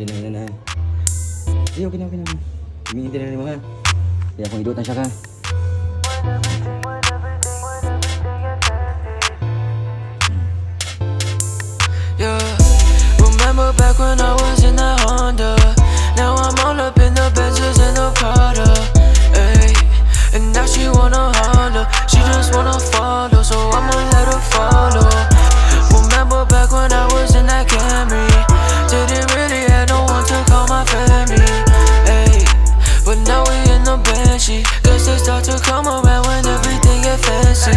Hindi na na. Ay, okay na. Hinihintay na rin mo ha. Kaya kung idutan siya ka. Yeah, remember back when I was in that Honda. Now I'm all up in the Benzes and the Prada. Ay, and now she wanna holler. She just wanna follow, so I'ma let her follow. Remember back when I was in that Camry. Didn't really have no one to call my family. Ay, but now we in the Banshee. Guess they start to come around when everything get fancy.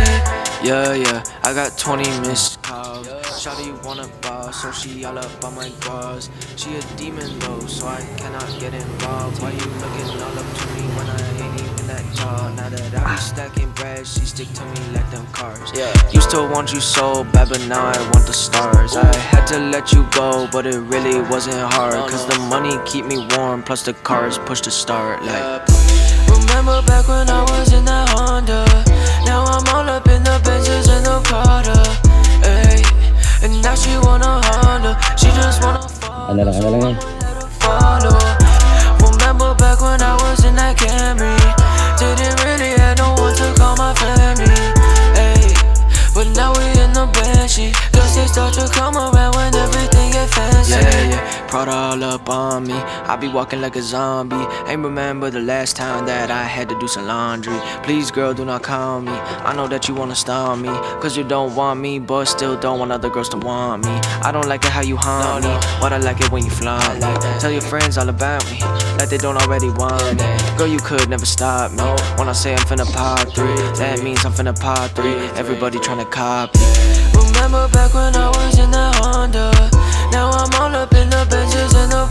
Yeah, I got 20 missed calls. Shawty wanna boss, so she all up on my bras. She a demon though, so I cannot get involved. Why you looking all up to me when I ain't even that tall? Now that I be stacking bread, she stick to me like them cars. Used to want you so bad, but now I want the stars. I had to let you go, but it really wasn't hard. Cause the money keep me warm, plus the cars push to start. Like, remember back when I was in that Honda. Now I'm all up in the Benzes and the Prada. Ay, and now she wanna holler. She just wanna follow. Follow. Remember back when I was in that Camry. Didn't really have no one to call my family. Ay, but now we in the Banshee. Guess they start to come around when everything get fancy. Yeah, Prada all up on me. I be walking like a zombie. Ain't remember the last time that I had to do some laundry. Please girl, do not call me. I know that you wanna stall me, cause you don't want me, but still don't want other girls to want me. I don't like it how you haunt me, but I like it when you flaunt me. Tell your friends all about me, like they don't already want me. Girl, you could never stop me. When I say I'm finna pop 3, that means I'm finna pop 3. Everybody tryna copy. Remember back when I was in that Honda. Now I'm all up in the Benzes and the